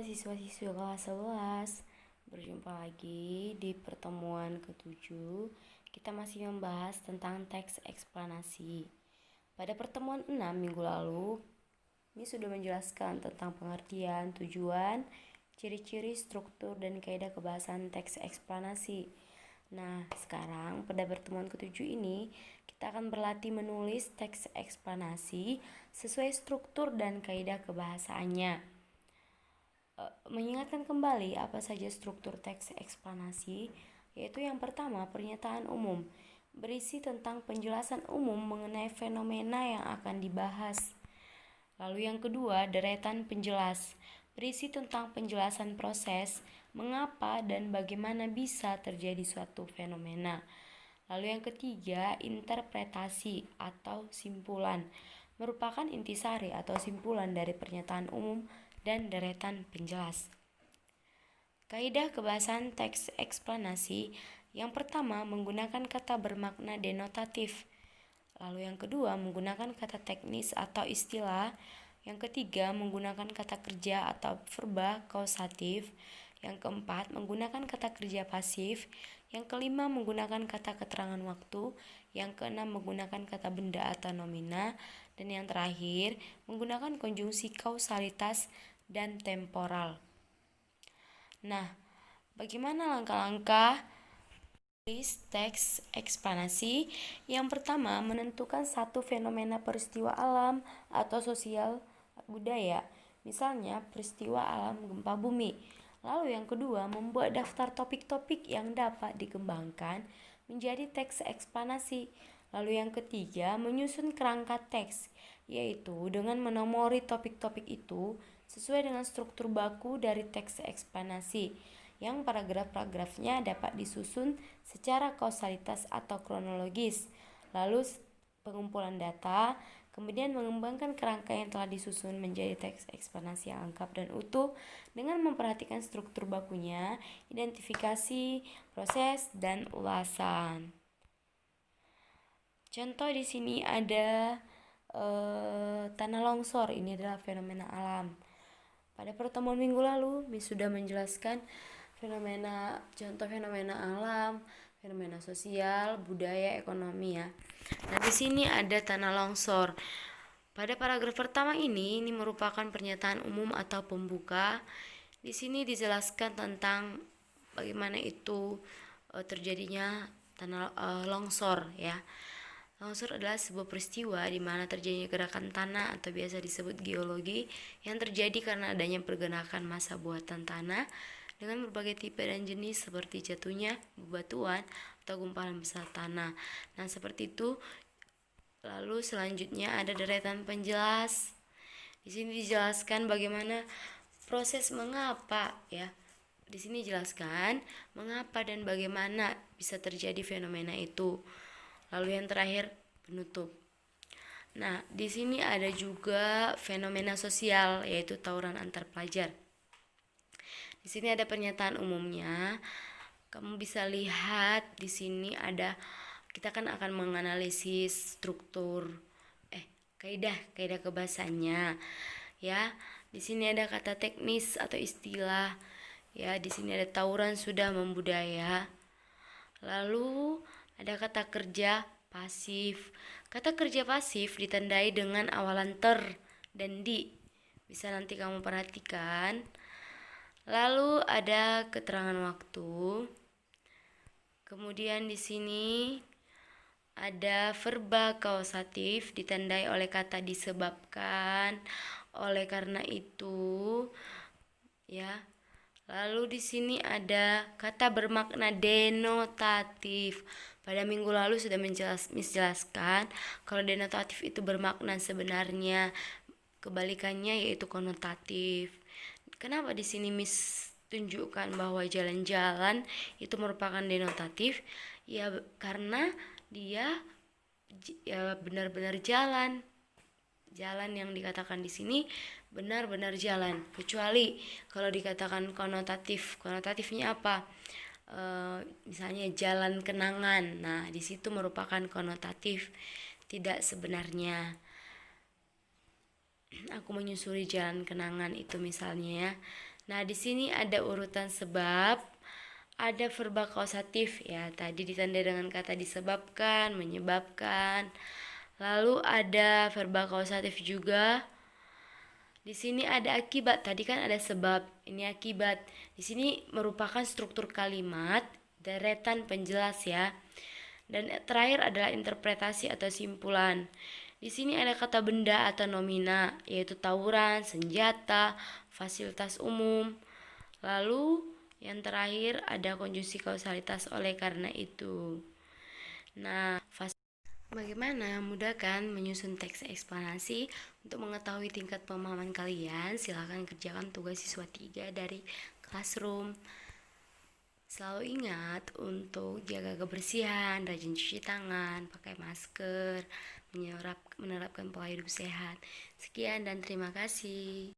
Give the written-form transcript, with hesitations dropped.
siswa-siswi kelas 11. Berjumpa lagi di pertemuan ke-7. Kita masih membahas tentang teks eksplanasi. Pada pertemuan 6 minggu lalu, ini sudah menjelaskan tentang pengertian, tujuan, ciri-ciri, struktur, dan kaidah kebahasan teks eksplanasi. Nah, sekarang pada pertemuan ke-7 ini, kita akan berlatih menulis teks eksplanasi sesuai struktur dan kaidah kebahasaannya. Mengingatkan kembali apa saja struktur teks eksplanasi, yaitu yang pertama, pernyataan umum, berisi tentang penjelasan umum mengenai fenomena yang akan dibahas. Lalu yang kedua, deretan penjelas, berisi tentang penjelasan proses, mengapa dan bagaimana bisa terjadi suatu fenomena. Lalu yang ketiga, interpretasi atau simpulan, merupakan intisari atau simpulan dari pernyataan umum dan deretan penjelas. Kaidah kebahasan teks eksplanasi, yang pertama menggunakan kata bermakna denotatif. Lalu yang kedua menggunakan kata teknis atau istilah. Yang ketiga menggunakan kata kerja atau verba kausatif. Yang keempat menggunakan kata kerja pasif. Yang kelima menggunakan kata keterangan waktu. Yang keenam menggunakan kata benda atau nomina. Dan yang terakhir menggunakan konjungsi kausalitas dan temporal. Nah, bagaimana langkah-langkah tulis teks eksplanasi? Yang pertama, menentukan satu fenomena peristiwa alam atau sosial budaya, misalnya peristiwa alam gempa bumi. Lalu yang kedua, membuat daftar topik-topik yang dapat dikembangkan menjadi teks eksplanasi. Lalu yang ketiga, menyusun kerangka teks, yaitu dengan menomori topik-topik itu sesuai dengan struktur baku dari teks eksplanasi, yang paragraf-paragrafnya dapat disusun secara kausalitas atau kronologis. Lalu pengumpulan data, kemudian mengembangkan kerangka yang telah disusun menjadi teks eksplanasi yang lengkap dan utuh dengan memperhatikan struktur bakunya, identifikasi, proses, dan ulasan. Contoh di sini ada tanah longsor. Ini adalah fenomena alam. Pada pertemuan minggu lalu, Miss sudah menjelaskan contoh fenomena alam, fenomena sosial, budaya, ekonomi ya. Nah, di sini ada tanah longsor. Pada paragraf pertama ini merupakan pernyataan umum atau pembuka. Di sini dijelaskan tentang bagaimana itu terjadinya tanah longsor ya. Longsor adalah sebuah peristiwa di mana terjadinya gerakan tanah atau biasa disebut geologi yang terjadi karena adanya pergerakan massa buatan tanah dengan berbagai tipe dan jenis seperti jatuhnya bebatuan atau gumpalan besar tanah. Nah, seperti itu. Lalu selanjutnya ada deretan penjelas. Di sini dijelaskan bagaimana proses mengapa ya. Di sini dijelaskan mengapa dan bagaimana bisa terjadi fenomena itu. Lalu yang terakhir penutup. Nah, di sini ada juga fenomena sosial, yaitu tawuran antar pelajar. Di sini ada pernyataan umumnya. Kamu bisa lihat di sini kita kan akan menganalisis struktur kaidah kebahasannya. Ya, di sini ada kata teknis atau istilah. Ya, di sini ada tawuran sudah membudaya. Lalu ada kata kerja pasif. Kata kerja pasif ditandai dengan awalan ter dan di. Bisa nanti kamu perhatikan. Lalu ada keterangan waktu. Kemudian di sini ada verba kausatif ditandai oleh kata disebabkan, oleh karena itu, ya. Lalu di sini ada kata bermakna denotatif. Pada minggu lalu sudah menjelaskan kalau denotatif itu bermakna sebenarnya, kebalikannya yaitu konotatif. Kenapa di sini Miss tunjukkan bahwa jalan-jalan itu merupakan denotatif? Ya karena dia ya benar-benar jalan. Jalan yang dikatakan di sini benar-benar jalan. Kecuali kalau dikatakan konotatif, konotatifnya apa? Misalnya jalan kenangan. Nah, di situ merupakan konotatif, tidak sebenarnya. Aku menyusuri jalan kenangan itu misalnya ya. Nah, di sini ada urutan sebab, ada verba kausatif ya, tadi ditandai dengan kata disebabkan, menyebabkan. Lalu ada verba kausatif juga. Di sini ada akibat, tadi kan ada sebab, ini akibat. Di sini merupakan struktur kalimat, deretan penjelas ya. Dan terakhir adalah interpretasi atau simpulan. Di sini ada kata benda atau nomina, yaitu tawuran, senjata, fasilitas umum. Lalu yang terakhir ada konjungsi kausalitas oleh karena itu. Nah, bagaimana? Mudah kan menyusun teks eksplanasi? Untuk mengetahui tingkat pemahaman kalian, silakan kerjakan tugas siswa 3 dari Classroom. Selalu ingat untuk jaga kebersihan, rajin cuci tangan, pakai masker, menerapkan pola hidup sehat. Sekian dan terima kasih.